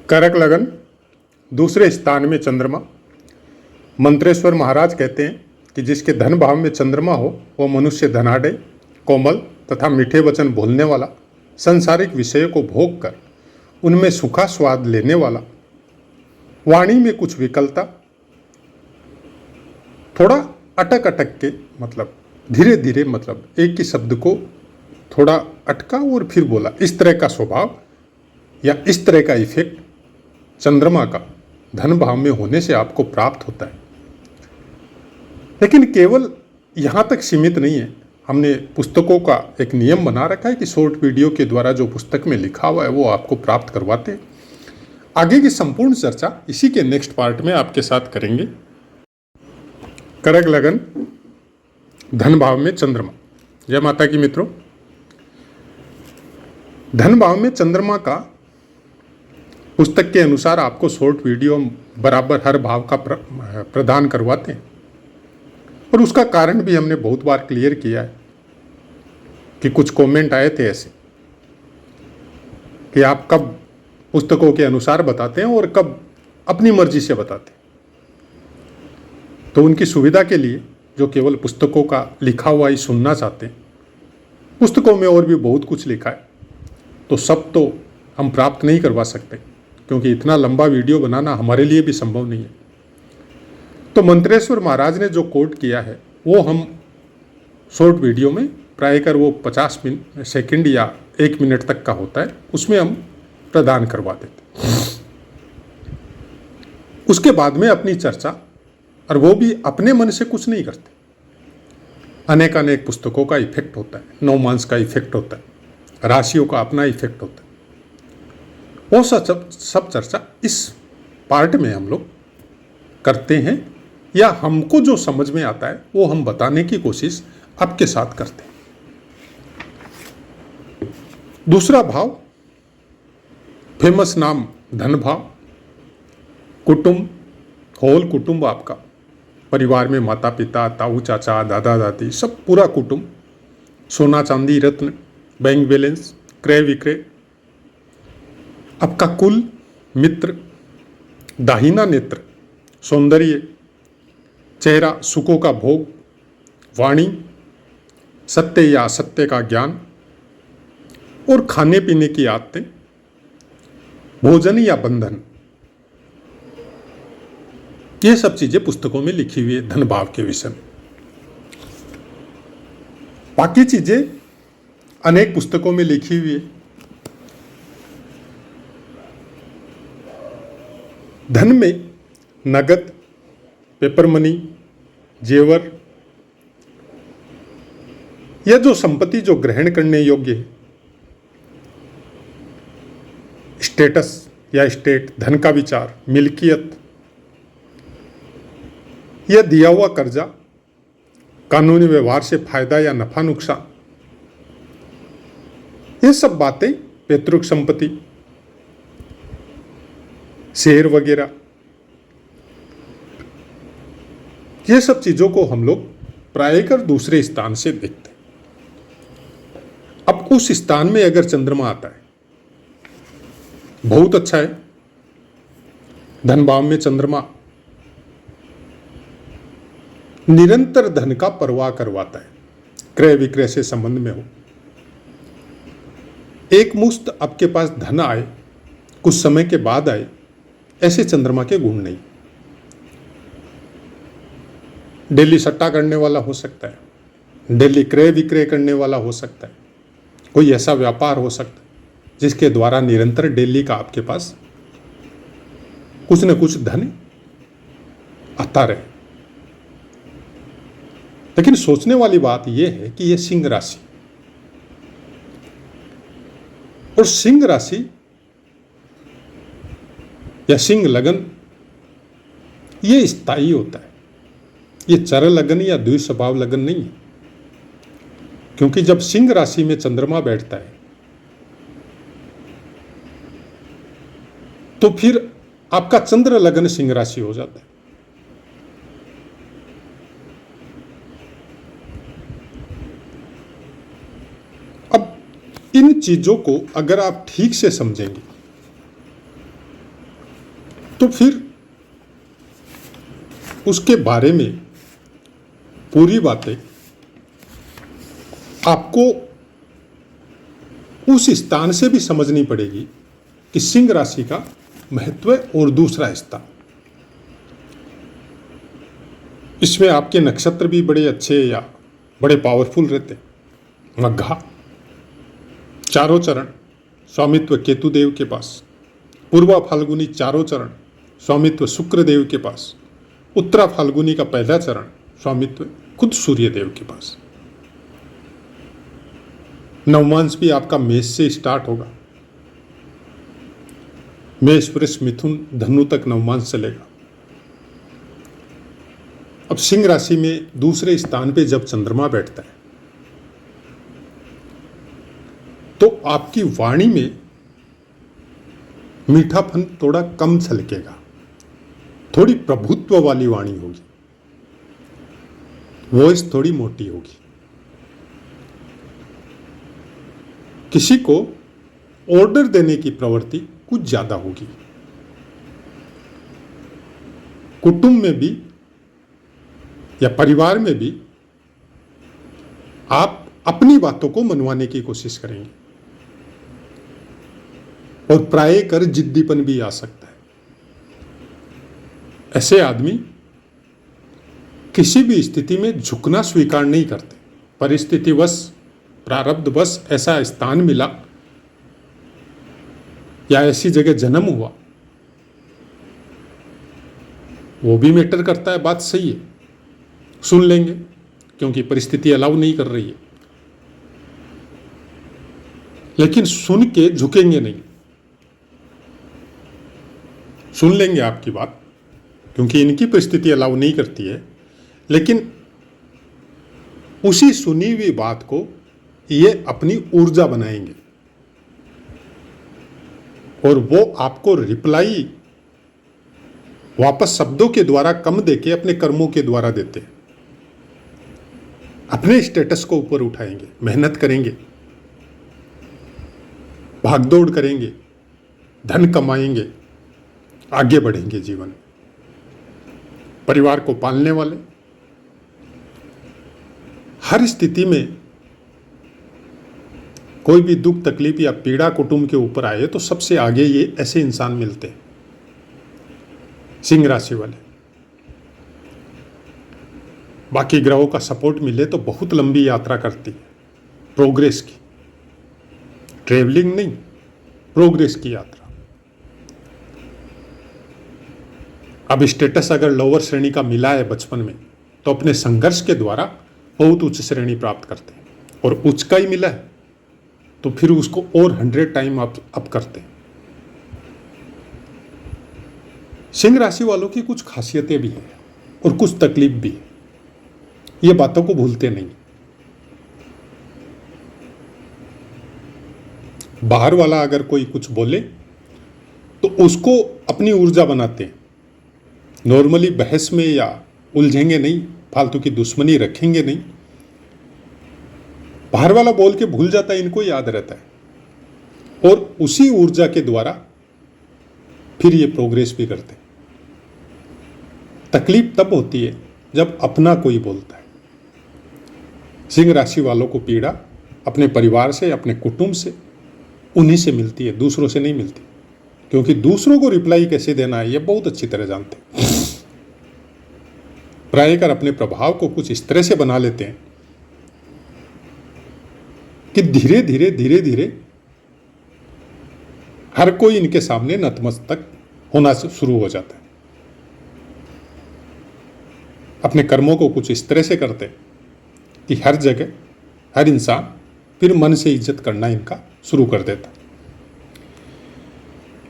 करक लगन, दूसरे स्थान में चंद्रमा। मंत्रेश्वर महाराज कहते हैं कि जिसके धन भाव में चंद्रमा हो वह मनुष्य धनाढ़, कोमल तथा मीठे वचन बोलने वाला, संसारिक विषयों को भोग कर उनमें सुखा स्वाद लेने वाला, वाणी में कुछ विकलता, थोड़ा अटक अटक के, मतलब धीरे धीरे, मतलब एक ही शब्द को थोड़ा अटका और फिर बोला, इस तरह का स्वभाव या इस तरह का इफेक्ट चंद्रमा का धन भाव में होने से आपको प्राप्त होता है। लेकिन केवल यहाँ तक सीमित नहीं है। हमने पुस्तकों का एक नियम बना रखा है कि शॉर्ट वीडियो के द्वारा जो पुस्तक में लिखा हुआ है वो आपको प्राप्त करवाते हैं। आगे की संपूर्ण चर्चा इसी के नेक्स्ट पार्ट में आपके साथ करेंगे। करक लगन, धन भाव में चंद्रमा। जय माता की मित्रों, धन भाव में चंद्रमा का पुस्तक के अनुसार आपको शॉर्ट वीडियो बराबर हर भाव का प्रदान करवाते हैं, और उसका कारण भी हमने बहुत बार क्लियर किया है कि कुछ कमेंट आए थे ऐसे कि आप कब पुस्तकों के अनुसार बताते हैं और कब अपनी मर्जी से बताते हैं। तो उनकी सुविधा के लिए जो केवल पुस्तकों का लिखा हुआ ही सुनना चाहते हैं, पुस्तकों में और भी बहुत कुछ लिखा है, तो सब तो हम प्राप्त नहीं करवा सकते, क्योंकि इतना लंबा वीडियो बनाना हमारे लिए भी संभव नहीं है। तो मंत्रेश्वर महाराज ने जो कोट किया है वो हम शॉर्ट वीडियो में प्रायकर वो 50 सेकंड या 1 मिनट तक का होता है, उसमें हम प्रदान करवा देते। उसके बाद में अपनी चर्चा, और वो भी अपने मन से कुछ नहीं करते। अनेक अनेक पुस्तकों का इफेक्ट होता है, नवमांस का इफेक्ट होता है, राशियों का अपना इफेक्ट होता है। वो सब चर्चा इस पार्ट में हम लोग करते हैं, या हमको जो समझ में आता है वो हम बताने की कोशिश आपके साथ करते हैं। दूसरा भाव, फेमस नाम धन भाव। कुटुंब, होल कुटुंब, आपका परिवार में माता पिता, ताऊ चाचा, दादा दादी, सब पूरा कुटुंब, सोना चांदी रत्न, बैंक बैलेंस, क्रय विक्रय, आपका कुल, मित्र, दाहिना नेत्र, सौंदर्य, चेहरा, सुखों का भोग, वाणी, सत्य या असत्य का ज्ञान, और खाने पीने की आदतें, भोजन या बंधन, ये सब चीजें पुस्तकों में लिखी हुई है धन भाव के विषय में। बाकी चीजें अनेक पुस्तकों में लिखी हुई है। धन में नगद, पेपर मनी, जेवर, या जो संपत्ति जो ग्रहण करने योग्य है, स्टेटस या स्टेट, धन का विचार, मिल्कियत, यह दिया हुआ कर्जा, कानूनी व्यवहार से फायदा या नफा नुकसान, ये सब बातें, पैतृक संपत्ति, शेयर वगैरह, ये सब चीजों को हम लोग प्रायकर दूसरे स्थान से देखते हैं। अब उस स्थान में अगर चंद्रमा आता है, बहुत अच्छा है। धन भाव में चंद्रमा निरंतर धन का प्रवाह करवाता है, क्रय विक्रय से संबंध में हो। एक मुश्त आपके पास धन आए, कुछ समय के बाद आए, ऐसे चंद्रमा के गुण नहीं। डेली सट्टा करने वाला हो सकता है, डेली क्रय विक्रय करने वाला हो सकता है, कोई ऐसा व्यापार हो सकता है जिसके द्वारा निरंतर डेली का आपके पास कुछ न कुछ धन आता रहे। लेकिन सोचने वाली बात यह है कि यह सिंह राशि, और सिंह राशि या सिंह लगन ये स्थायी होता है, ये चर लगन या द्विस्वभाव लगन नहीं है। क्योंकि जब सिंह राशि में चंद्रमा बैठता है तो फिर आपका चंद्र लगन सिंह राशि हो जाता है। अब इन चीजों को अगर आप ठीक से समझेंगे तो फिर उसके बारे में पूरी बातें आपको उस स्थान से भी समझनी पड़ेगी कि सिंह राशि का महत्व और दूसरा स्थान। इसमें आपके नक्षत्र भी बड़े अच्छे या बड़े पावरफुल रहते। मघा चारों चरण स्वामित्व केतु देव के पास, पूर्वा फाल्गुनी चारों चरण स्वामित्व शुक्र देव के पास, उत्तरा फाल्गुनी का पहला चरण स्वामित्व खुद सूर्य देव के पास। नवमांश भी आपका मेष से स्टार्ट होगा, मेष वृष मिथुन धनु तक नवमांश चलेगा। अब सिंह राशि में दूसरे स्थान पे जब चंद्रमा बैठता है तो आपकी वाणी में मीठापन थोड़ा कम छलकेगा, थोड़ी प्रभुत्व वाली वाणी होगी, वॉइस थोड़ी मोटी होगी। किसी को ऑर्डर देने की प्रवृत्ति कुछ ज्यादा होगी। कुटुंब में भी या परिवार में भी आप अपनी बातों को मनवाने की कोशिश करेंगे और प्राय कर जिद्दीपन भी आ सकता है। ऐसे आदमी किसी भी स्थिति में झुकना स्वीकार नहीं करते। परिस्थितिवश प्रारब्धवश ऐसा स्थान मिला या ऐसी जगह जन्म हुआ, वो भी मैटर करता है। बात सही है, सुन लेंगे क्योंकि परिस्थिति अलाउ नहीं कर रही है, लेकिन सुन के झुकेंगे नहीं। सुन लेंगे आपकी बात क्योंकि इनकी परिस्थिति अलाउ नहीं करती है, लेकिन उसी सुनी हुई बात को ये अपनी ऊर्जा बनाएंगे और वो आपको रिप्लाई वापस शब्दों के द्वारा कम देके अपने कर्मों के द्वारा देते हैं। अपने स्टेटस को ऊपर उठाएंगे, मेहनत करेंगे, भागदौड़ करेंगे, धन कमाएंगे, आगे बढ़ेंगे जीवन में। परिवार को पालने वाले हर स्थिति में कोई भी दुख तकलीफ या पीड़ा कुटुंब के ऊपर आए तो सबसे आगे ये ऐसे इंसान मिलते हैं, सिंह राशि वाले। बाकी ग्रहों का सपोर्ट मिले तो बहुत लंबी यात्रा करती है, प्रोग्रेस की, ट्रेवलिंग नहीं, प्रोग्रेस की यात्रा। अब स्टेटस अगर लोअर श्रेणी का मिला है बचपन में तो अपने संघर्ष के द्वारा बहुत उच्च श्रेणी प्राप्त करते हैं, और उच्च का ही मिला है तो फिर उसको और 100 टाइम अप करते हैं। सिंह राशि वालों की कुछ खासियतें भी हैं और कुछ तकलीफ भी है, ये बातों को भूलते नहीं। बाहर वाला अगर कोई कुछ बोले तो उसको अपनी ऊर्जा बनाते हैं। नॉर्मली बहस में या उलझेंगे नहीं, फालतू की दुश्मनी रखेंगे नहीं। बाहर वाला बोल के भूल जाता है, इनको याद रहता है और उसी ऊर्जा के द्वारा फिर ये प्रोग्रेस भी करते हैं। तकलीफ तब होती है जब अपना कोई बोलता है। सिंह राशि वालों को पीड़ा अपने परिवार से, अपने कुटुंब से, उन्हीं से मिलती है, दूसरों से नहीं मिलती, क्योंकि दूसरों को रिप्लाई कैसे देना है ये बहुत अच्छी तरह जानते हैं। प्रायकर अपने प्रभाव को कुछ इस तरह से बना लेते हैं कि धीरे धीरे धीरे धीरे हर कोई इनके सामने नतमस्तक होना शुरू हो जाता है। अपने कर्मों को कुछ इस तरह से करते हैं कि हर जगह हर इंसान फिर मन से इज्जत करना इनका शुरू कर देता।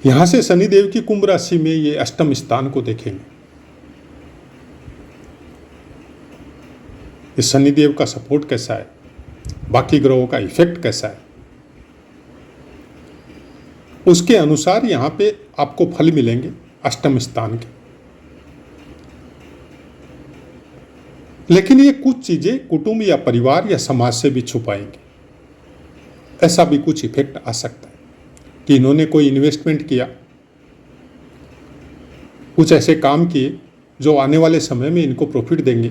यहां से शनिदेव की कुंभ राशि में ये अष्टम स्थान को देखेंगे। इस शनिदेव का सपोर्ट कैसा है, बाकी ग्रहों का इफेक्ट कैसा है, उसके अनुसार यहां पे आपको फल मिलेंगे अष्टम स्थान के। लेकिन ये कुछ चीजें कुटुंब या परिवार या समाज से भी छुपाएंगे। ऐसा भी कुछ इफेक्ट आ सकता है कि इन्होंने कोई इन्वेस्टमेंट किया कुछ ऐसे काम किए जो आने वाले समय में इनको प्रॉफिट देंगे,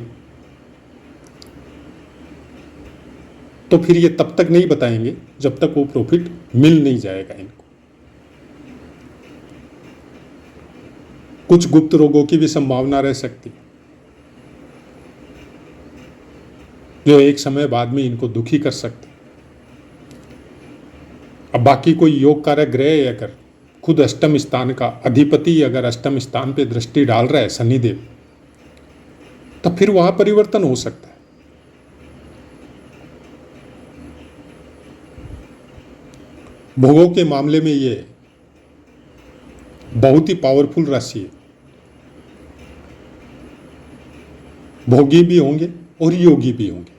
तो फिर ये तब तक नहीं बताएंगे जब तक वो प्रॉफिट मिल नहीं जाएगा इनको। कुछ गुप्त रोगों की भी संभावना रह सकती है जो एक समय बाद में इनको दुखी कर सकते। अब बाकी कोई योग कारक ग्रह अगर खुद अष्टम स्थान का अधिपति अगर अष्टम स्थान पे दृष्टि डाल रहा है शनिदेव, तब फिर वहां परिवर्तन हो सकता है। भोगों के मामले में ये बहुत ही पावरफुल राशि है। भोगी भी होंगे और योगी भी होंगे,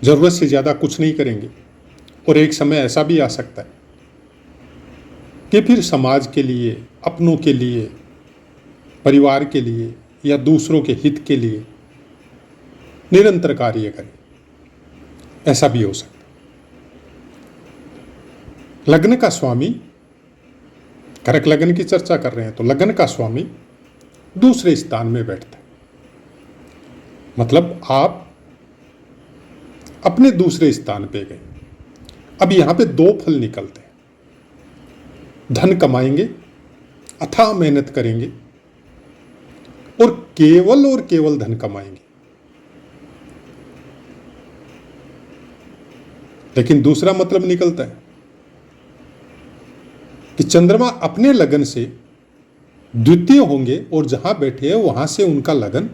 जरूरत से ज्यादा कुछ नहीं करेंगे। और एक समय ऐसा भी आ सकता है कि फिर समाज के लिए, अपनों के लिए, परिवार के लिए या दूसरों के हित के लिए निरंतर कार्य करें, ऐसा भी हो सकता है। लग्न का स्वामी, कर्क लग्न की चर्चा कर रहे हैं तो लग्न का स्वामी दूसरे स्थान में बैठता है, मतलब आप अपने दूसरे स्थान पे गए। अब यहां पे दो फल निकलते हैं, धन कमाएंगे, अथाह मेहनत करेंगे और केवल धन कमाएंगे। लेकिन दूसरा मतलब निकलता है कि चंद्रमा अपने लगन से द्वितीय होंगे और जहां बैठे हैं वहां से उनका लगन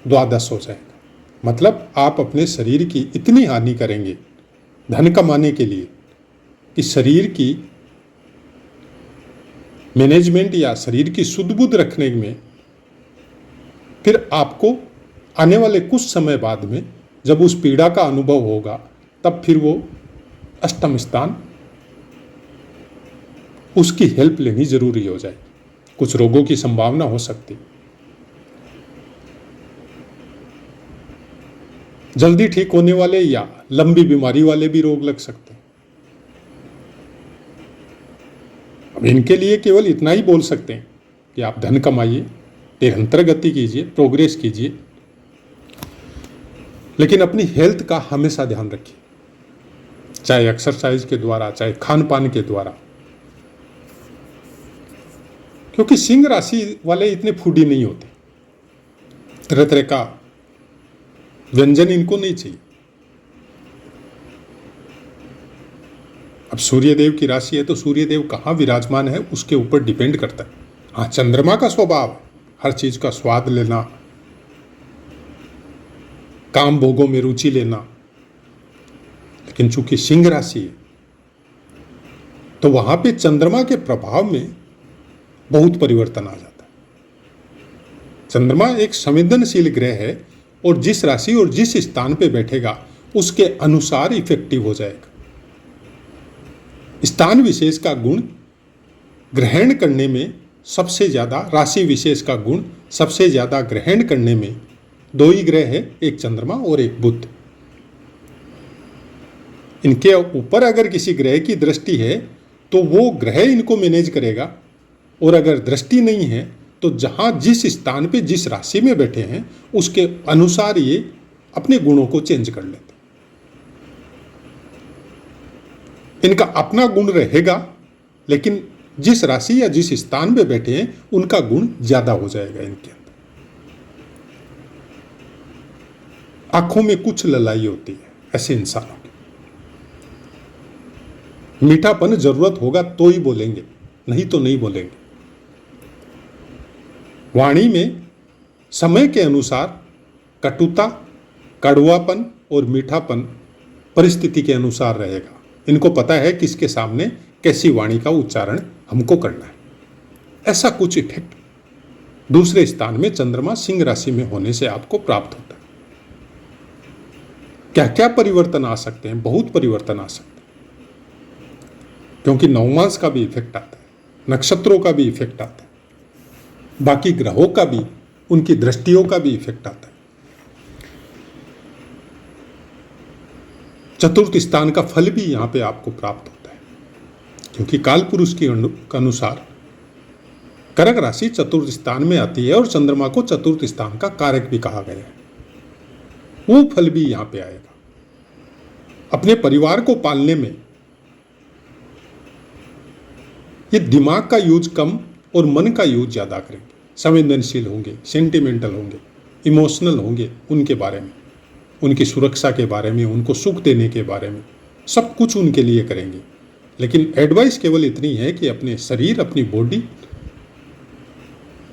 द्वादश हो जाएगा। मतलब आप अपने शरीर की इतनी हानि करेंगे धन कमाने के लिए कि शरीर की मैनेजमेंट या शरीर की शुद्ध बुद्ध रखने में फिर आपको आने वाले कुछ समय बाद में जब उस पीड़ा का अनुभव होगा, तब फिर वो अष्टम स्थान उसकी हेल्प लेनी जरूरी हो जाएगी। कुछ रोगों की संभावना हो सकती, जल्दी ठीक होने वाले या लंबी बीमारी वाले भी रोग लग सकते हैं। अब इनके लिए केवल इतना ही बोल सकते हैं कि आप धन कमाइए, निरंतर गति कीजिए, प्रोग्रेस कीजिए, लेकिन अपनी हेल्थ का हमेशा ध्यान रखिए, चाहे एक्सरसाइज के द्वारा, चाहे खान पान के द्वारा। क्योंकि सिंह राशि वाले इतने फूडी नहीं होते, तरह तरह का व्यंजन इनको नहीं चाहिए। अब सूर्यदेव की राशि है तो सूर्यदेव कहाँ विराजमान है उसके ऊपर डिपेंड करता है। हाँ, चंद्रमा का स्वभाव है हर चीज का स्वाद लेना, काम भोगों में रुचि लेना, लेकिन चूंकि सिंह राशि है तो वहां पे चंद्रमा के प्रभाव में बहुत परिवर्तन आ जाता है। चंद्रमा एक संवेदनशील ग्रह है और जिस राशि और जिस स्थान पे बैठेगा उसके अनुसार इफेक्टिव हो जाएगा। स्थान विशेष का गुण ग्रहण करने में सबसे ज्यादा, राशि विशेष का गुण सबसे ज्यादा ग्रहण करने में दो ही ग्रह है, एक चंद्रमा और एक बुध। इनके ऊपर अगर किसी ग्रह की दृष्टि है तो वो ग्रह इनको मैनेज करेगा, और अगर दृष्टि नहीं है तो जहां जिस स्थान पे जिस राशि में बैठे हैं उसके अनुसार ये अपने गुणों को चेंज कर लेते। इनका अपना गुण रहेगा, लेकिन जिस राशि या जिस स्थान पे बैठे हैं उनका गुण ज्यादा हो जाएगा इनके अंदर। आंखों में कुछ ललाई होती है ऐसे इंसानों की। मीठापन जरूरत होगा तो ही बोलेंगे, नहीं तो नहीं बोलेंगे। वाणी में समय के अनुसार कटुता, कड़वापन और मीठापन परिस्थिति के अनुसार रहेगा। इनको पता है किसके सामने कैसी वाणी का उच्चारण हमको करना है। ऐसा कुछ इफेक्ट दूसरे स्थान में चंद्रमा सिंह राशि में होने से आपको प्राप्त होता है। क्या क्या परिवर्तन आ सकते हैं? बहुत परिवर्तन आ सकते हैं, क्योंकि नवमांश का भी इफेक्ट आता है, नक्षत्रों का भी इफेक्ट आता है, बाकी ग्रहों का भी, उनकी दृष्टियों का भी इफेक्ट आता है। चतुर्थ स्थान का फल भी यहां पे आपको प्राप्त होता है, क्योंकि काल पुरुष के अनुसार कर्क राशि चतुर्थ स्थान में आती है और चंद्रमा को चतुर्थ स्थान का कारक भी कहा गया है। वो फल भी यहां पे आएगा। अपने परिवार को पालने में ये दिमाग का यूज कम और मन का यूज ज्यादा करेंगे। संवेदनशील होंगे, सेंटिमेंटल होंगे, इमोशनल होंगे उनके बारे में, उनकी सुरक्षा के बारे में, उनको सुख देने के बारे में, सब कुछ उनके लिए करेंगे। लेकिन एडवाइस केवल इतनी है कि अपने शरीर, अपनी बॉडी,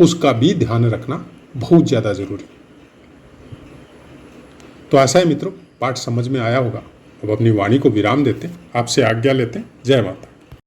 उसका भी ध्यान रखना बहुत ज़्यादा जरूरी। तो ऐसा है मित्रों, पाठ समझ में आया होगा। अब अपनी वाणी को विराम देते हैं, आपसे आज्ञा लेते हैं। जय माता।